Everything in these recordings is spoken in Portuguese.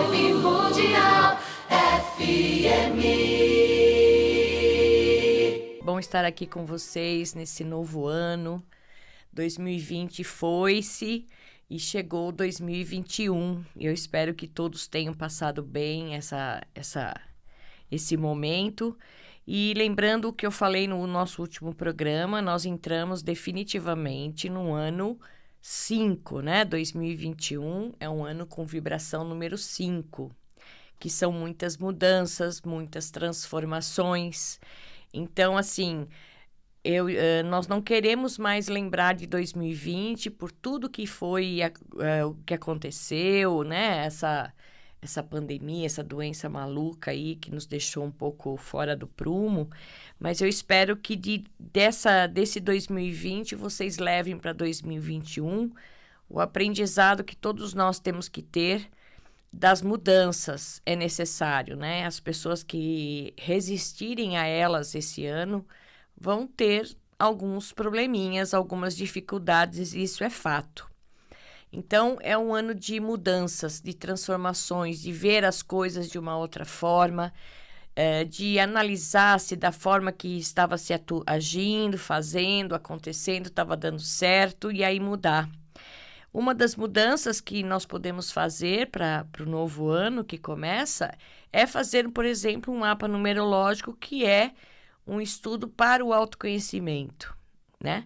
Vibe Mundial FM. Bom estar aqui com vocês nesse novo ano. 2020 foi-se e chegou 2021. Eu espero que todos tenham passado bem esse momento. E lembrando o que eu falei no nosso último programa, nós entramos definitivamente no ano 5, né? 2021 é um ano com vibração número 5, que são muitas mudanças, muitas transformações. Então, assim, nós não queremos mais lembrar de 2020 por tudo que foi, o que aconteceu, né? Essa pandemia, essa doença maluca aí que nos deixou um pouco fora do prumo. Mas eu espero que desse 2020 vocês levem para 2021 o aprendizado que todos nós temos que ter das mudanças. É necessário, né? As pessoas que resistirem a elas esse ano vão ter alguns probleminhas, algumas dificuldades, isso é fato. Então, é um ano de mudanças, de transformações, de ver as coisas de uma outra forma, de analisar se da forma que estava se agindo, fazendo, acontecendo, estava dando certo e aí mudar. Uma das mudanças que nós podemos fazer para o novo ano que começa é fazer, por exemplo, um mapa numerológico, que é um estudo para o autoconhecimento, né?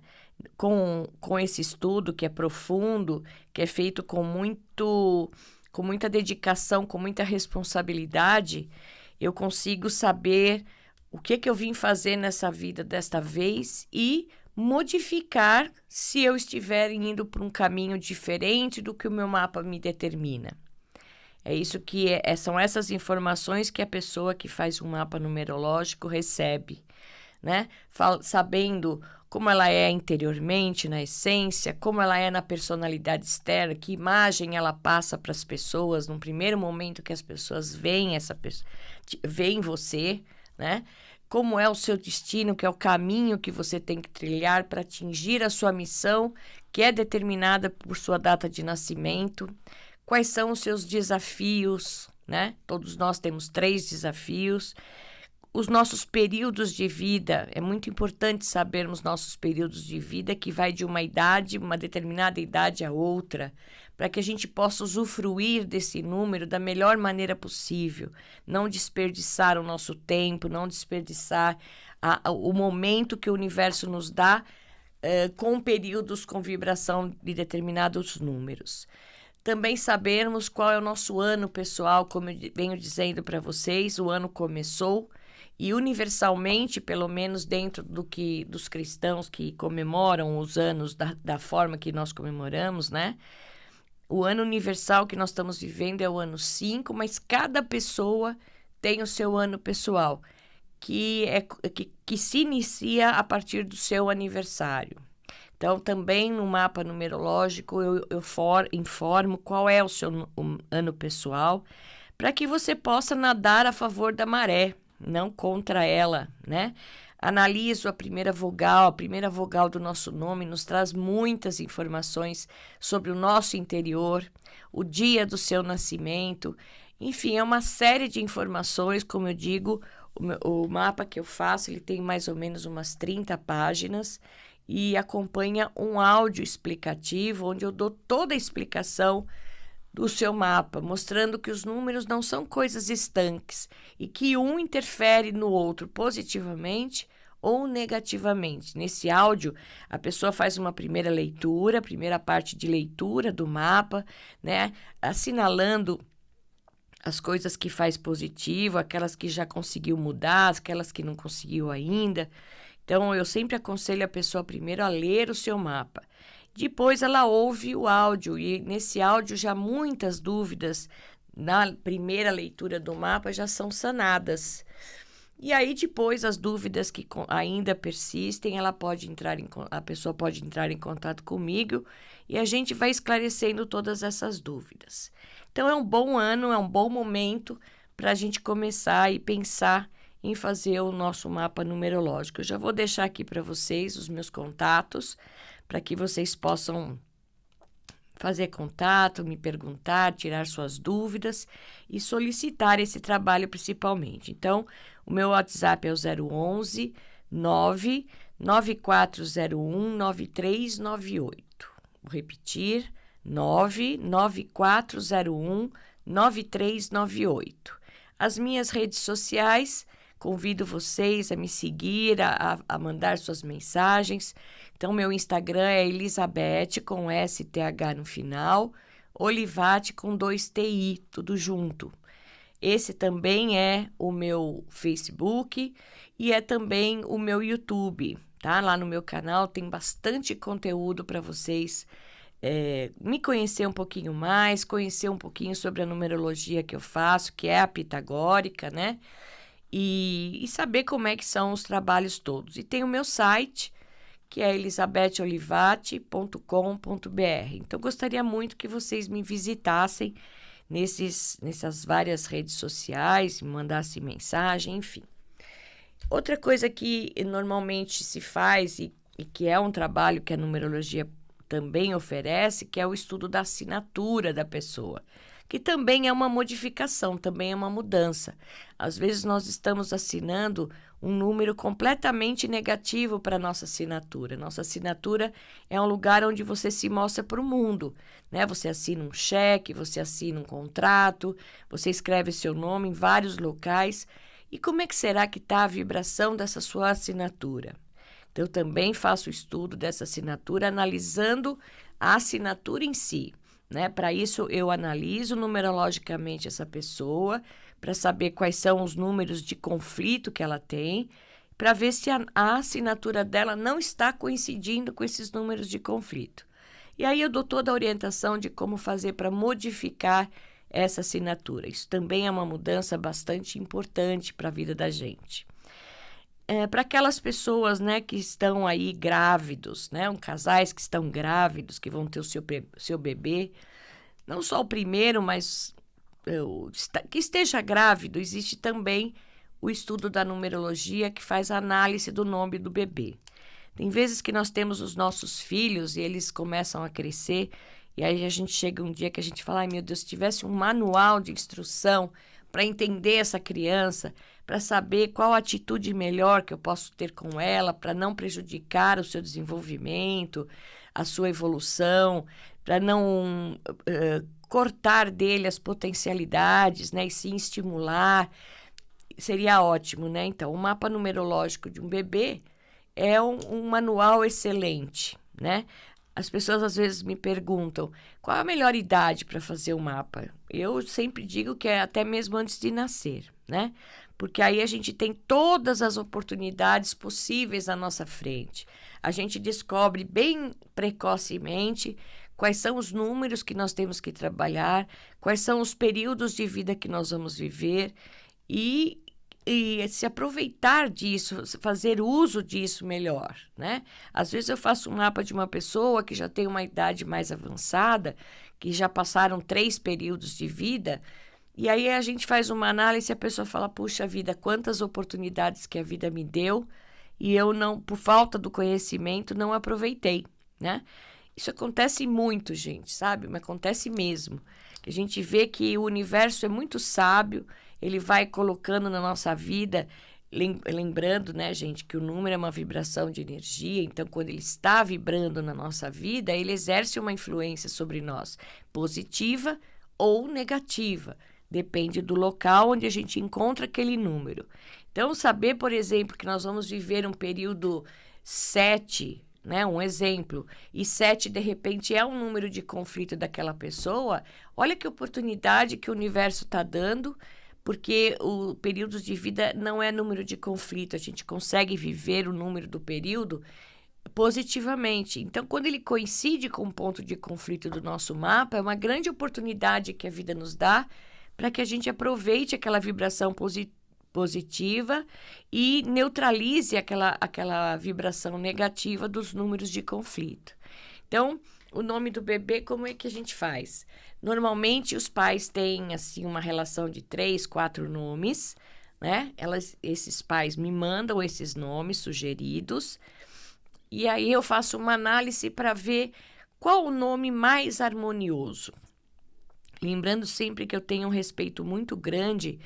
Com esse estudo que é profundo, que é feito com muita dedicação, com muita responsabilidade, eu consigo saber o que eu vim fazer nessa vida desta vez e modificar se eu estiver indo por um caminho diferente do que o meu mapa me determina. É isso que são essas informações que a pessoa que faz um mapa numerológico recebe, né? Sabendo como ela é interiormente, na essência, como ela é na personalidade externa, que imagem ela passa para as pessoas no primeiro momento que as pessoas veem veem você, né? Como é o seu destino, que é o caminho que você tem que trilhar para atingir a sua missão, que é determinada por sua data de nascimento. Quais são os seus desafios, né? Todos nós temos 3 desafios. Os nossos períodos de vida, é muito importante sabermos nossos períodos de vida, que vai de uma determinada idade a outra, para que a gente possa usufruir desse número da melhor maneira possível, não desperdiçar o nosso tempo, não desperdiçar o momento que o universo nos dá com períodos com vibração de determinados números. Também sabermos qual é o nosso ano pessoal, como eu venho dizendo para vocês, o ano começou. E universalmente, pelo menos dentro dos cristãos que comemoram os anos da forma que nós comemoramos, né? O ano universal que nós estamos vivendo é o ano 5, mas cada pessoa tem o seu ano pessoal, que se inicia a partir do seu aniversário. Então, também no mapa numerológico, eu informo qual é o seu ano pessoal, para que você possa nadar a favor da maré, não contra ela, né? Analiso a primeira vogal do nosso nome nos traz muitas informações sobre o nosso interior, o dia do seu nascimento, enfim, é uma série de informações, como eu digo, o mapa que eu faço, ele tem mais ou menos umas 30 páginas e acompanha um áudio explicativo, onde eu dou toda a explicação do seu mapa, mostrando que os números não são coisas estanques e que um interfere no outro positivamente ou negativamente. Nesse áudio, a pessoa faz uma primeira leitura, a primeira parte de leitura do mapa, né, assinalando as coisas que faz positivo, aquelas que já conseguiu mudar, aquelas que não conseguiu ainda. Então, eu sempre aconselho a pessoa primeiro a ler o seu mapa. Depois ela ouve o áudio e nesse áudio já muitas dúvidas na primeira leitura do mapa já são sanadas. E aí depois as dúvidas que ainda persistem, a pessoa pode entrar em contato comigo e a gente vai esclarecendo todas essas dúvidas. Então é um bom ano, é um bom momento para a gente começar e pensar em fazer o nosso mapa numerológico. Eu já vou deixar aqui para vocês os meus contatos, para que vocês possam fazer contato, me perguntar, tirar suas dúvidas e solicitar esse trabalho principalmente. Então, o meu WhatsApp é o 011 99401 9398. Vou repetir, 99401 9398. As minhas redes sociais, convido vocês a me seguir, a mandar suas mensagens. Então, meu Instagram é Elizabeth, com STH no final, Olivati com 2TI, tudo junto. Esse também é o meu Facebook e é também o meu YouTube, tá? Lá no meu canal tem bastante conteúdo para vocês me conhecer um pouquinho mais, conhecer um pouquinho sobre a numerologia que eu faço, que é a pitagórica, né? E saber como é que são os trabalhos todos. E tem o meu site, que é elizabetholivati.com.br. Então, gostaria muito que vocês me visitassem nessas várias redes sociais, me mandassem mensagem, enfim. Outra coisa que normalmente se faz e que é um trabalho que a numerologia também oferece, que é o estudo da assinatura da pessoa, que também é uma modificação, também é uma mudança. Às vezes nós estamos assinando um número completamente negativo para a nossa assinatura. Nossa assinatura é um lugar onde você se mostra para o mundo, né? Você assina um cheque, você assina um contrato, você escreve seu nome em vários locais. E como é que será que está a vibração dessa sua assinatura? Então, eu também faço o estudo dessa assinatura, analisando a assinatura em si, né? Para isso, eu analiso numerologicamente essa pessoa, para saber quais são os números de conflito que ela tem, para ver se a assinatura dela não está coincidindo com esses números de conflito. E aí eu dou toda a orientação de como fazer para modificar essa assinatura. Isso também é uma mudança bastante importante para a vida da gente. Para aquelas pessoas, né, que estão aí grávidos, né, casais que estão grávidos, que vão ter o seu bebê, não só o primeiro, mas que esteja grávido, existe também o estudo da numerologia que faz a análise do nome do bebê. Tem vezes que nós temos os nossos filhos e eles começam a crescer e aí a gente chega um dia que a gente fala, ai meu Deus, se tivesse um manual de instrução para entender essa criança, para saber qual atitude melhor que eu posso ter com ela, para não prejudicar o seu desenvolvimento, a sua evolução, para não cortar dele as potencialidades, né, e sim estimular, seria ótimo, né? Então, o mapa numerológico de um bebê é um manual excelente, né? As pessoas às vezes me perguntam qual a melhor idade para fazer o mapa. Eu sempre digo que é até mesmo antes de nascer, né? Porque aí a gente tem todas as oportunidades possíveis à nossa frente. A gente descobre bem precocemente quais são os números que nós temos que trabalhar, quais são os períodos de vida que nós vamos viver e se aproveitar disso, fazer uso disso melhor, né? Às vezes eu faço um mapa de uma pessoa que já tem uma idade mais avançada, que já passaram 3 períodos de vida, e aí a gente faz uma análise e a pessoa fala, puxa vida, quantas oportunidades que a vida me deu e eu não, por falta do conhecimento, não aproveitei, né? Isso acontece muito, gente, sabe? Mas acontece mesmo. A gente vê que o universo é muito sábio, ele vai colocando na nossa vida, lembrando, né, gente, que o número é uma vibração de energia, então quando ele está vibrando na nossa vida, ele exerce uma influência sobre nós, positiva ou negativa, depende do local onde a gente encontra aquele número. Então, saber, por exemplo, que nós vamos viver um período 7, né, um exemplo, e 7 de repente é um número de conflito daquela pessoa, olha que oportunidade que o universo está dando, porque o período de vida não é número de conflito, a gente consegue viver o número do período positivamente. Então, quando ele coincide com o ponto de conflito do nosso mapa, é uma grande oportunidade que a vida nos dá para que a gente aproveite aquela vibração positiva e neutralize aquela vibração negativa dos números de conflito. Então, o nome do bebê, como é que a gente faz? Normalmente, os pais têm, assim, uma relação de 3, 4 nomes, né? Esses pais me mandam esses nomes sugeridos, e aí eu faço uma análise para ver qual o nome mais harmonioso? Lembrando sempre que eu tenho um respeito muito grande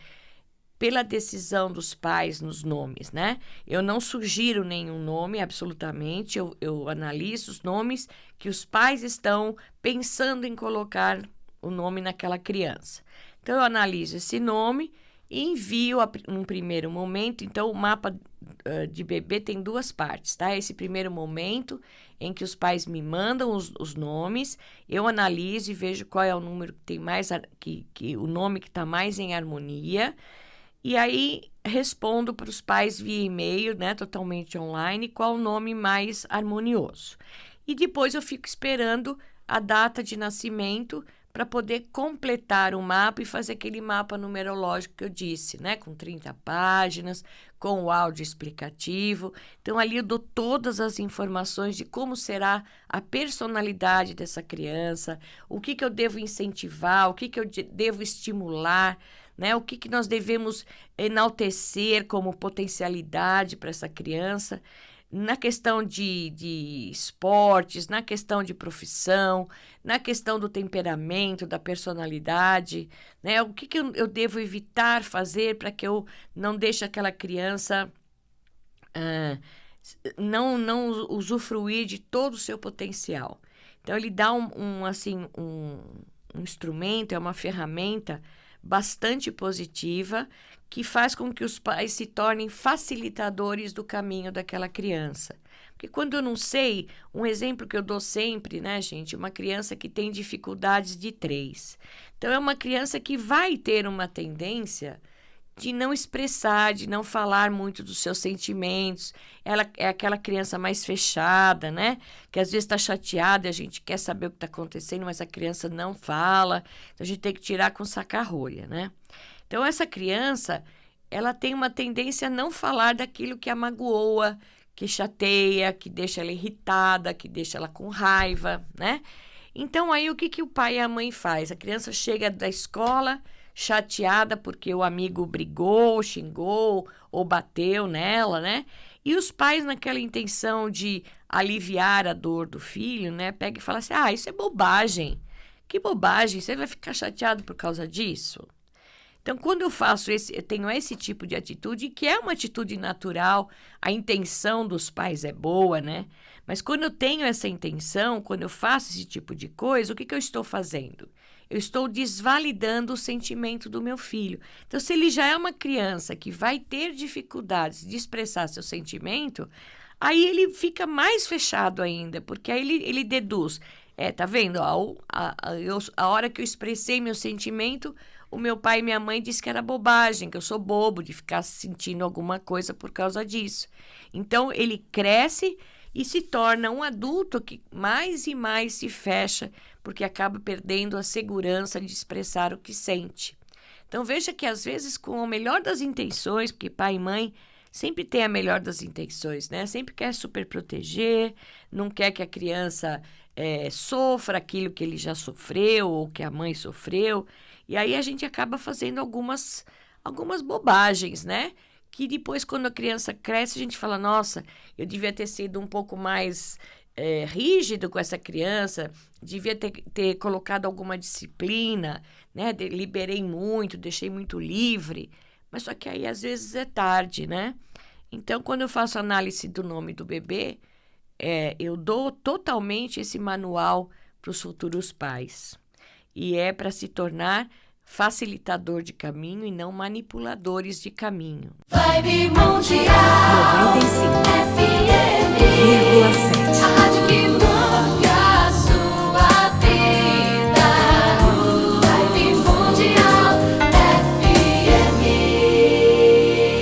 pela decisão dos pais nos nomes, né? Eu não sugiro nenhum nome, absolutamente. Eu analiso os nomes que os pais estão pensando em colocar o nome naquela criança. Então, eu analiso esse nome e envio num primeiro momento. Então, o mapa de bebê tem 2 partes, tá? Esse primeiro momento em que os pais me mandam os nomes, eu analiso e vejo qual é o número que tem mais, o nome que está mais em harmonia. E aí, respondo para os pais via e-mail, né, totalmente online, qual o nome mais harmonioso. E depois eu fico esperando a data de nascimento para poder completar o mapa e fazer aquele mapa numerológico que eu disse, né, com 30 páginas, com o áudio explicativo. Então, ali eu dou todas as informações de como será a personalidade dessa criança, o que eu devo incentivar, o que eu devo estimular, né? O que nós devemos enaltecer como potencialidade para essa criança, na questão de esportes, na questão de profissão, na questão do temperamento, da personalidade, né? O que eu devo evitar fazer para que eu não deixe aquela criança não usufruir de todo o seu potencial. Então, ele dá um instrumento, é uma ferramenta bastante positiva, que faz com que os pais se tornem facilitadores do caminho daquela criança. Porque quando eu não sei, um exemplo que eu dou sempre, né, gente, uma criança que tem dificuldades de 3. Então, é uma criança que vai ter uma tendência de não expressar, de não falar muito dos seus sentimentos. Ela é aquela criança mais fechada, né? Que às vezes está chateada, a gente quer saber o que está acontecendo, mas a criança não fala. Então, a gente tem que tirar com saca-rolha, né? Então, essa criança, ela tem uma tendência a não falar daquilo que a magoa, que chateia, que deixa ela irritada, que deixa ela com raiva, né? Então, aí, o que o pai e a mãe faz? A criança chega da escola chateada porque o amigo brigou, xingou ou bateu nela, né? E os pais, naquela intenção de aliviar a dor do filho, né? Pega e fala assim, isso é bobagem. Que bobagem, você vai ficar chateado por causa disso? Então, quando eu tenho esse tipo de atitude, que é uma atitude natural, a intenção dos pais é boa, né? Mas quando eu tenho essa intenção, quando eu faço esse tipo de coisa, o que eu estou fazendo? Eu estou desvalidando o sentimento do meu filho. Então, se ele já é uma criança que vai ter dificuldades de expressar seu sentimento, aí ele fica mais fechado ainda, porque aí ele deduz. Tá vendo? A hora que eu expressei meu sentimento, o meu pai e minha mãe disseram que era bobagem, que eu sou bobo de ficar sentindo alguma coisa por causa disso. Então, ele cresce e se torna um adulto que mais e mais se fecha, porque acaba perdendo a segurança de expressar o que sente. Então, veja que às vezes com a melhor das intenções, porque pai e mãe sempre tem a melhor das intenções, né? Sempre quer super proteger, não quer que a criança sofra aquilo que ele já sofreu ou que a mãe sofreu. E aí a gente acaba fazendo algumas bobagens, né? Que depois, quando a criança cresce, a gente fala, nossa, eu devia ter sido um pouco mais rígido com essa criança, devia ter colocado alguma disciplina, né? Liberei muito, deixei muito livre. Mas só que aí, às vezes, é tarde, né? Então, quando eu faço análise do nome do bebê, eu dou totalmente esse manual para os futuros pais. E é para se tornar facilitador de caminho e não manipuladores de caminho. Vibe Mundial 95.